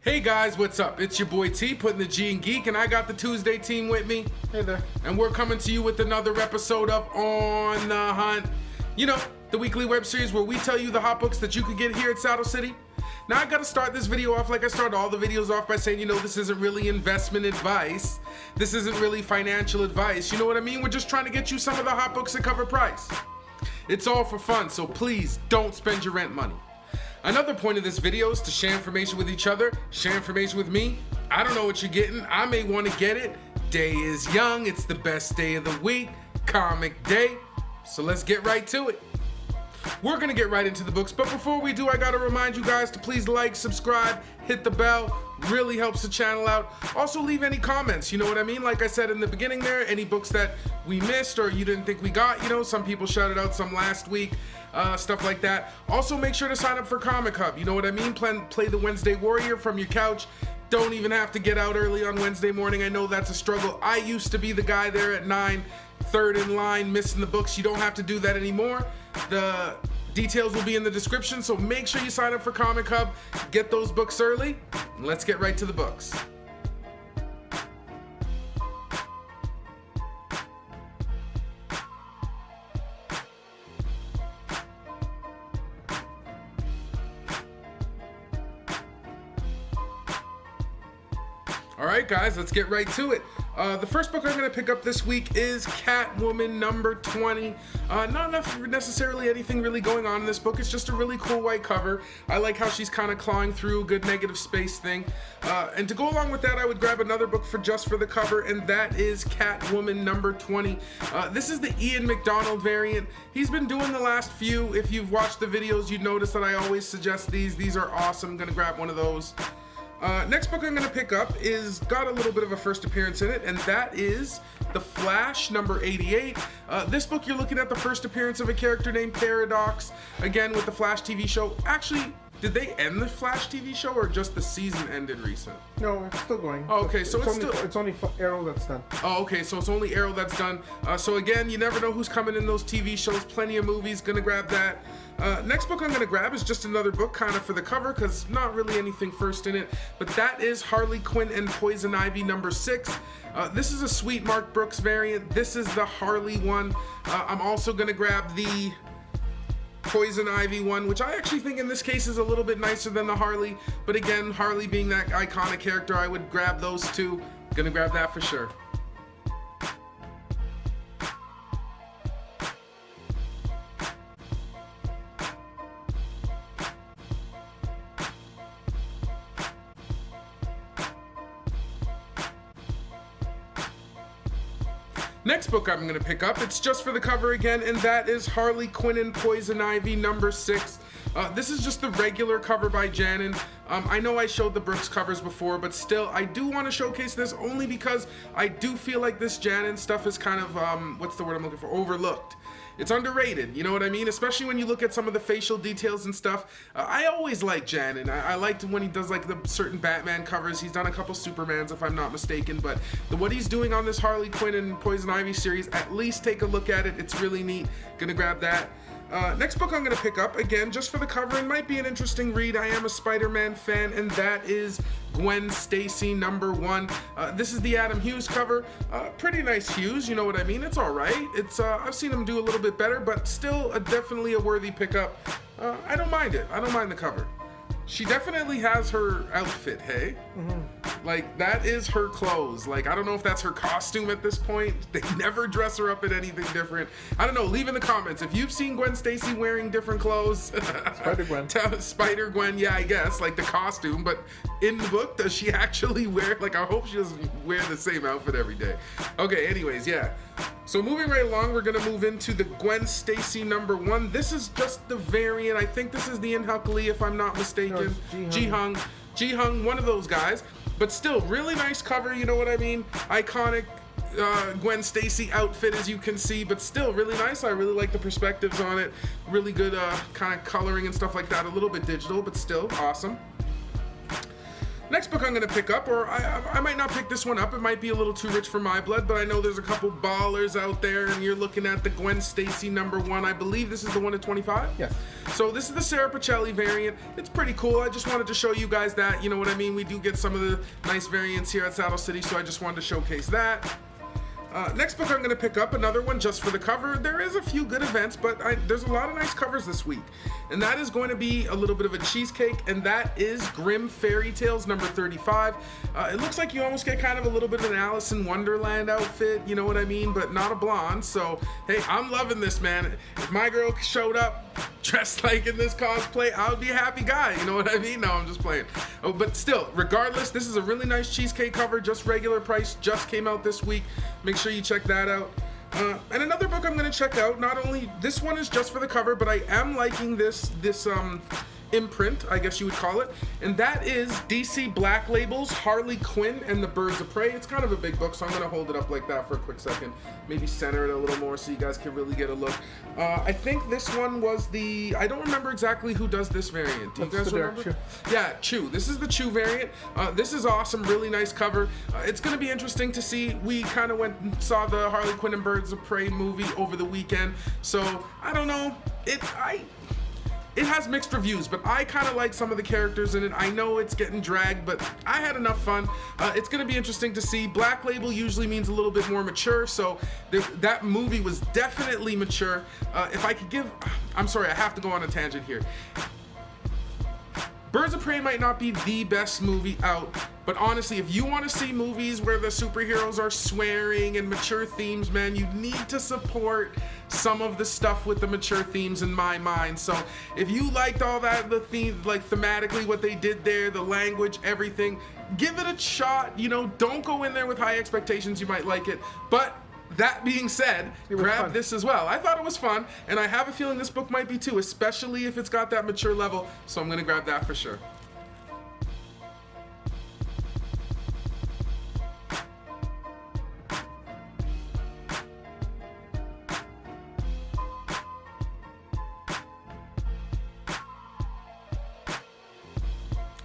Hey guys, what's up? It's your boy T, putting the G in Geek, and I got the Tuesday team with me. Hey there. And we're coming to you with another episode of On the Hunt. You know, the weekly web series where we tell you the hot books that you could get here at Saddle City. Now I gotta start this video off like I start all the videos off by saying, this isn't really investment advice. This isn't really financial advice. You know what I mean? We're just trying to get you some of the hot books that cover price. It's all for fun, so please don't spend your rent money. Another point of this video is to share information with each other, share information with me. I don't know what you're getting. I may want to get it. Day is young. It's the best day of the week. Comic day. So let's get right to it. We're going to get right into the books, but before we do, I got to remind you guys to please like, subscribe, hit the bell. Really helps the channel out. Also leave any comments, you know what I mean? Like I said in the beginning there, any books that we missed or you didn't think we got, some people shouted out some last week, stuff like that. Also make sure to sign up for Comic Hub, you know what I mean? Play the Wednesday Warrior from your couch. Don't even have to get out early on Wednesday morning. I know that's a struggle. I used to be the guy there at 9, third in line, missing the books. You don't have to do that anymore. The details will be in the description, so make sure you sign up for Comic Hub, get those books early, and let's get right to the books. Alright guys, let's get right to it. The first book I'm going to pick up this week is Catwoman number 20. Not necessarily anything really going on in this book. It's just a really cool white cover. I like how she's kind of clawing through a good negative space thing. And to go along with that, I would grab another book just for the cover, and that is Catwoman number 20. This is the Ian McDonald variant. He's been doing the last few. If you've watched the videos, you'd notice that I always suggest these. These are awesome. I'm going to grab one of those. Next book I'm going to pick up is got a little bit of a first appearance in it, and that is The Flash number 88. This book you're looking at the first appearance of a character named Paradox, again with the Flash TV show. Actually, did they end the Flash TV show or just the season ended recent? No, it's still going. Oh, okay, so it's only Arrow that's done. Oh, okay, so it's only Arrow that's done. So again, you never know who's coming in those TV shows. Plenty of movies. Gonna grab that. Next book I'm gonna grab is just another book kind of for the cover because not really anything first in it, but that is Harley Quinn and Poison Ivy number 6. This is a sweet Mark Brooks variant. This is the Harley one. I'm also gonna grab the Poison Ivy one, which I actually think in this case is a little bit nicer than the Harley, but again, Harley being that iconic character, I would grab those two. Gonna grab that for sure. Next book I'm going to pick up, it's just for the cover again, and that is Harley Quinn and Poison Ivy number 6. This is just the regular cover by Janin. I know I showed the Brooks covers before, but still, I do want to showcase this only because I do feel like this Janin stuff is kind of, what's the word I'm looking for, overlooked. It's underrated, you know what I mean? Especially when you look at some of the facial details and stuff. I always like Janin. I liked when he does like the certain Batman covers. He's done a couple Supermans if I'm not mistaken, but what he's doing on this Harley Quinn and Poison Ivy series, at least take a look at it. It's really neat. Gonna grab that. Next book I'm going to pick up, again, just for the cover, and might be an interesting read. I am a Spider-Man fan, and that is Gwen Stacy number 1. This is the Adam Hughes cover. Pretty nice Hughes, you know what I mean? It's alright. It's I've seen him do a little bit better, but still definitely a worthy pickup. I don't mind it. I don't mind the cover. She definitely has her outfit, hey? Mm-hmm. Like, that is her clothes. Like, I don't know if that's her costume at this point. They never dress her up in anything different. I don't know. Leave in the comments if you've seen Gwen Stacy wearing different clothes. Spider-Gwen. Spider-Gwen, yeah, I guess. Like, the costume. But in the book, does she actually wear... Like, I hope she doesn't wear the same outfit every day. Okay, anyways, yeah. So moving right along, we're going to move into the Gwen Stacy number 1. This is just the variant. I think this is the In-Huk Lee, if I'm not mistaken. No, Ji-Hung, one of those guys. But still, really nice cover, you know what I mean? Iconic Gwen Stacy outfit, as you can see, but still really nice. I really like the perspectives on it. Really good kind of coloring and stuff like that. A little bit digital, but still awesome. Next book I'm going to pick up, or I might not pick this one up. It might be a little too rich for my blood, but I know there's a couple ballers out there, and you're looking at the Gwen Stacy #1. I believe this is the 1/25. Yes. So this is the Sarah Pacelli variant. It's pretty cool. I just wanted to show you guys that. You know what I mean? We do get some of the nice variants here at Saddle City, so I just wanted to showcase that. Next book I'm going to pick up, another one just for the cover. There is a few good events, but there's a lot of nice covers this week. And that is going to be a little bit of a cheesecake, and that is Grimm Fairy Tales #35. It looks like you almost get kind of a little bit of an Alice in Wonderland outfit, you know what I mean, but not a blonde. So, hey, I'm loving this, man. If my girl showed up dressed like in this cosplay, I would be a happy guy, you know what I mean? No, I'm just playing. Oh, but still, regardless, this is a really nice cheesecake cover, just regular price, just came out this week. Make sure you check that out. And another book I'm going to check out, not only, this one is just for the cover, but I am liking this imprint, I guess you would call it, and that is DC Black Label's Harley Quinn and the Birds of Prey. It's kind of a big book, so I'm going to hold it up like that for a quick second, maybe center it a little more so you guys can really get a look. I think this one was I don't remember exactly who does this variant. Do you guys remember? Chew. Yeah, Chew. This is the Chew variant. This is awesome, really nice cover. It's going to be interesting to see. We kind of went and saw the Harley Quinn and Birds of Prey movie over the weekend, so I don't know. It has mixed reviews, but I kind of like some of the characters in it. I know it's getting dragged, but I had enough fun. It's going to be interesting to see. Black Label usually means a little bit more mature, so that movie was definitely mature. If I could give... I'm sorry, I have to go on a tangent here. Birds of Prey might not be the best movie out, but honestly, if you want to see movies where the superheroes are swearing and mature themes, man, you need to support some of the stuff with the mature themes in my mind. So if you liked all that, the theme, like thematically what they did there, the language, everything, give it a shot. You know, don't go in there with high expectations. You might like it, but that being said, grab this as well. I thought it was fun, and I have a feeling this book might be too, especially if it's got that mature level, so I'm going to grab that for sure.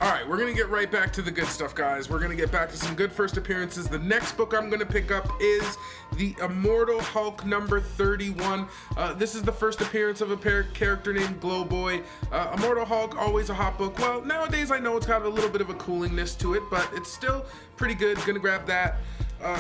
Alright, we're gonna get right back to the good stuff, guys. We're gonna get back to some good first appearances. The next book I'm gonna pick up is the Immortal Hulk #31. This is the first appearance of a character named Glowboy. Immortal Hulk, always a hot book. Well, nowadays I know it's got a little bit of a coolingness to it, but it's still pretty good. Gonna grab that.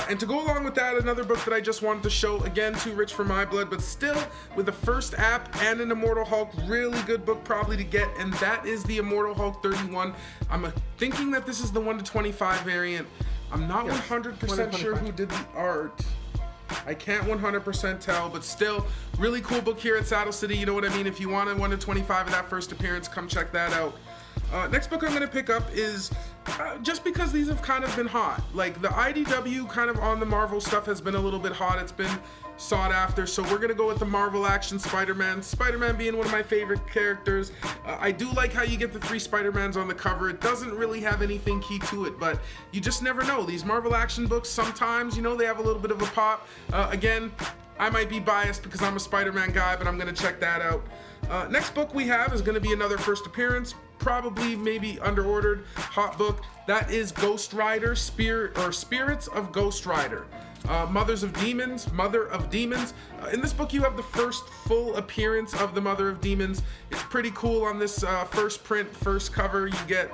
And to go along with that, another book that I just wanted to show, again, too rich for my blood, but still with the first app and an Immortal Hulk, really good book probably to get, and that is the Immortal Hulk 31. I'm thinking that this is the 1/25 variant. I'm not 100% sure who did the art. I can't 100% tell, but still, really cool book here at Saddle City. You know what I mean? If you want a 1/25 of that first appearance, come check that out. Next book I'm going to pick up is, just because these have kind of been hot. Like, the IDW kind of on the Marvel stuff has been a little bit hot. It's been sought after, so we're going to go with the Marvel Action Spider-Man. Spider-Man being one of my favorite characters. I do like how you get the 3 Spider-Mans on the cover. It doesn't really have anything key to it, but you just never know. These Marvel Action books, sometimes, you know, they have a little bit of a pop. Again, I might be biased because I'm a Spider-Man guy, but I'm going to check that out. Next book we have is going to be another first appearance, probably maybe underordered hot book. That is Ghost Rider, Spirits of Ghost Rider. Mother of Demons. In this book you have the first full appearance of the Mother of Demons. It's pretty cool on this first print, first cover. You get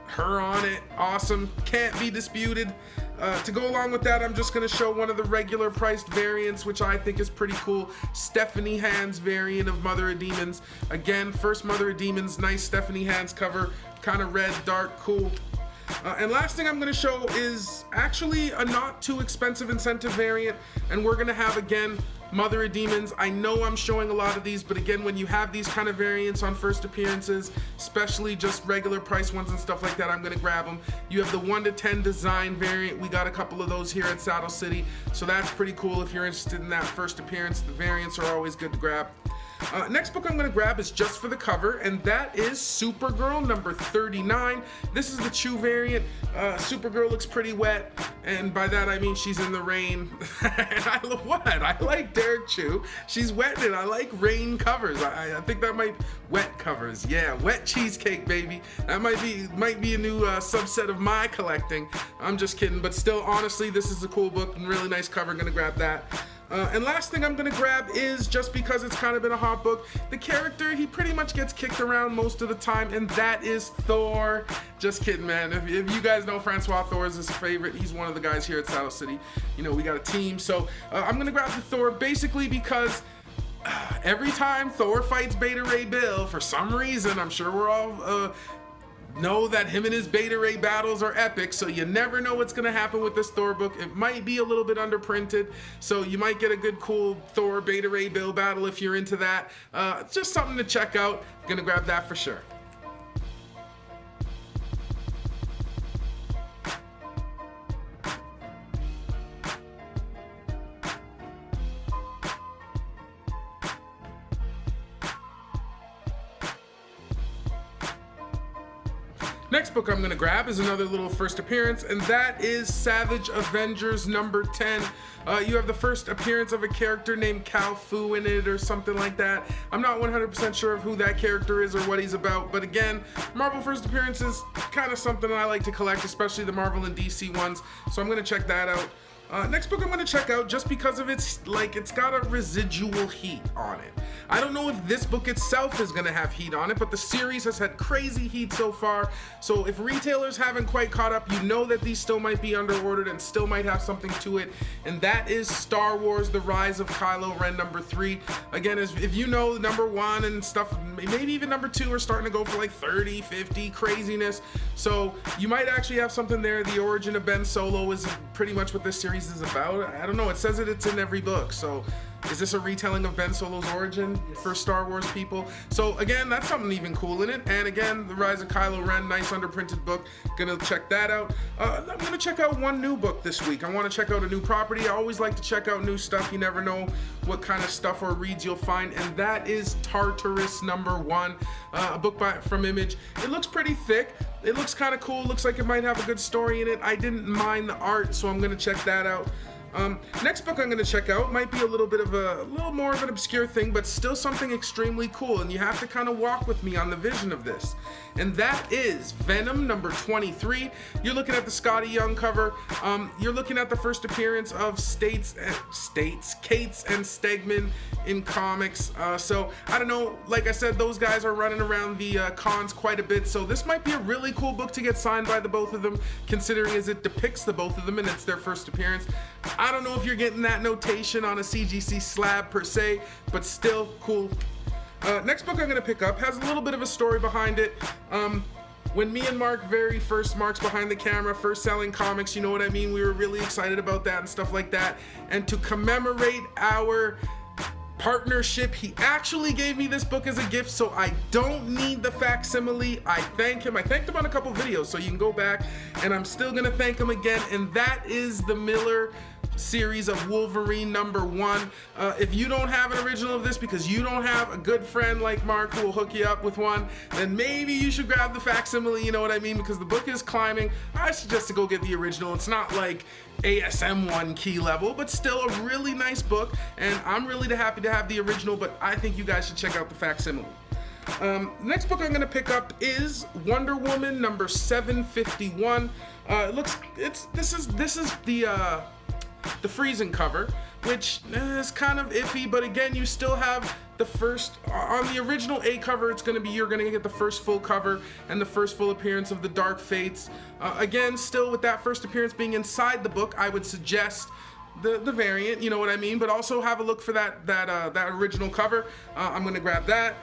her on it. Awesome. Can't be disputed. To go along with that, I'm just going to show one of the regular priced variants, which I think is pretty cool. Stephanie Hans variant of Mother of Demons. Again, first Mother of Demons, nice Stephanie Hans cover. Kind of red, dark, cool. And last thing I'm going to show is actually a not too expensive incentive variant, and we're going to have, again, Mother of Demons. I know I'm showing a lot of these, but again, when you have these kind of variants on first appearances, especially just regular price ones and stuff like that, I'm going to grab them. You have the 1/10 design variant. We got a couple of those here at Saddle City, so that's pretty cool if you're interested in that first appearance. The variants are always good to grab. Next book I'm going to grab is just for the cover, and that is Supergirl number 39. This is the Chew variant. Supergirl looks pretty wet, and by that I mean she's in the rain. And I like Derek Chew. She's wet, and I like rain covers. I think that might wet covers. Yeah, wet cheesecake, baby. That might be a new subset of my collecting. I'm just kidding, but still, honestly, this is a cool book and really nice cover. Gonna grab that. And last thing I'm gonna grab is, just because it's kind of been a hot book, the character, he pretty much gets kicked around most of the time, and that is Thor. Just kidding, man. If you guys know Francois Thor is his favorite, he's one of the guys here at Saddle City. You know, we got a team. So I'm gonna grab the Thor basically because every time Thor fights Beta Ray Bill, for some reason, I'm sure we're all know that him and his Beta Ray battles are epic, so you never know what's gonna happen with this Thor book. It might be a little bit underprinted, so you might get a good cool Thor Beta Ray Bill battle if you're into that. Just something to check out. Gonna grab that for sure. Next book I'm going to grab is another little first appearance, and that is Savage Avengers number 10. You have the first appearance of a character named Cal Fu in it or something like that. I'm not 100% sure of who that character is or what he's about, but again, Marvel first appearance is kind of something I like to collect, especially the Marvel and DC ones, so I'm going to check that out. Next book I'm going to check out, just because of it's got a residual heat on it. I don't know if this book itself is going to have heat on it, but the series has had crazy heat so far. So if retailers haven't quite caught up, you know that these still might be under-ordered and still might have something to it. And that is Star Wars: The Rise of Kylo Ren number 3. Again, if you know number 1 and stuff, maybe even number 2 are starting to go for like 30, 50, craziness. So you might actually have something there. The origin of Ben Solo is pretty much what this series is about. I don't know, it says it's in every book, so is this a retelling of Ben Solo's origin for Star Wars people? So again, that's something even cool in it. And again, The Rise of Kylo Ren, nice underprinted book. Gonna check that out. I'm gonna check out one new book this week. I want to check out a new property. I always like to check out new stuff. You never know what kind of stuff or reads you'll find, and that is Tartarus number 1, a book from Image. It looks pretty thick. It looks kind of cool. Looks like it might have a good story in it. I didn't mind the art, so I'm gonna check that out. Next book I'm going to check out might be a little more of an obscure thing, but still something extremely cool, and you have to kind of walk with me on the vision of this. And that is Venom number 23. You're looking at the Scotty Young cover. You're looking at the first appearance of Cates and Stegman in comics. So I don't know, like I said, those guys are running around the cons quite a bit, so this might be a really cool book to get signed by the both of them, considering as it depicts the both of them and it's their first appearance. I don't know if you're getting that notation on a CGC slab per se, but still cool. Next book I'm going to pick up has a little bit of a story behind it. When me and Mark, Mark's behind the camera, first selling comics, you know what I mean? We were really excited about that and stuff like that. And to commemorate our partnership, he actually gave me this book as a gift, so I don't need the facsimile. I thank him. I thanked him on a couple videos, so you can go back, and I'm still gonna thank him again, and that is the Miller series of Wolverine number 1. If you don't have an original of this because you don't have a good friend like Mark who will hook you up with one, then maybe you should grab the facsimile, you know what I mean? Because the book is climbing. I suggest to go get the original. It's not like ASM 1 key level, but still a really nice book, and I'm really happy to have the original, but I think you guys should check out the facsimile. Next book I'm going to pick up is Wonder Woman number 751. This is the Friesen cover, which is kind of iffy, but again, you still have the first, on the original A cover, you're gonna get the first full cover and the first full appearance of the Dark Fates. Again, still with that first appearance being inside the book, I would suggest the variant, you know what I mean, but also have a look for that original cover. I'm gonna grab that.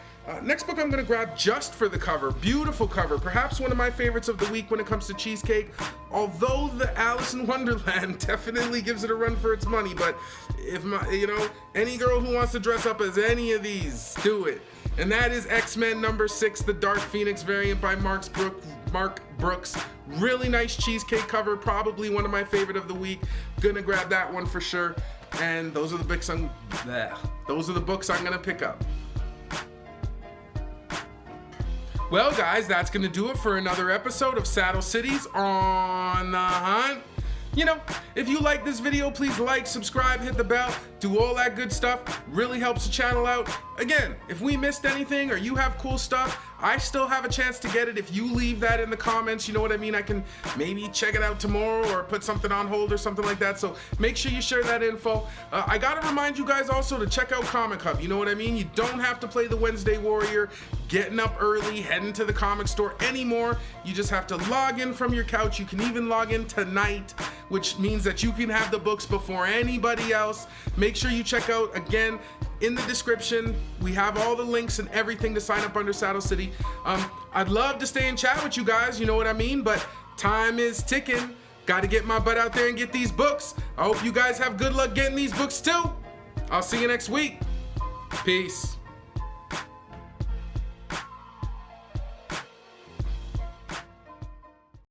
Next book I'm going to grab just for the cover. Beautiful cover. Perhaps one of my favorites of the week when it comes to cheesecake. Although the Alice in Wonderland definitely gives it a run for its money. But if any girl who wants to dress up as any of these, do it. And that is X-Men number 6, the Dark Phoenix variant by Mark Brooks. Really nice cheesecake cover. Probably one of my favorite of the week. Gonna grab that one for sure. And those are the books I'm going to pick up. Well, guys, that's going to do it for another episode of Saddle Cities on the Hunt. You know, if you like this video, please like, subscribe, hit the bell, do all that good stuff. Really helps the channel out. Again, if we missed anything or you have cool stuff, I still have a chance to get it. If you leave that in the comments, you know what I mean? I can maybe check it out tomorrow or put something on hold or something like that. So make sure you share that info. I gotta remind you guys also to check out Comic Hub. You know what I mean? You don't have to play the Wednesday Warrior, getting up early, heading to the comic store anymore. You just have to log in from your couch. You can even log in tonight, which means that you can have the books before anybody else. Make sure you check out, again, in the description, we have all the links and everything to sign up under Saddle City. I'd love to stay and chat with you guys, you know what I mean? But time is ticking. Got to get my butt out there and get these books. I hope you guys have good luck getting these books too. I'll see you next week. Peace.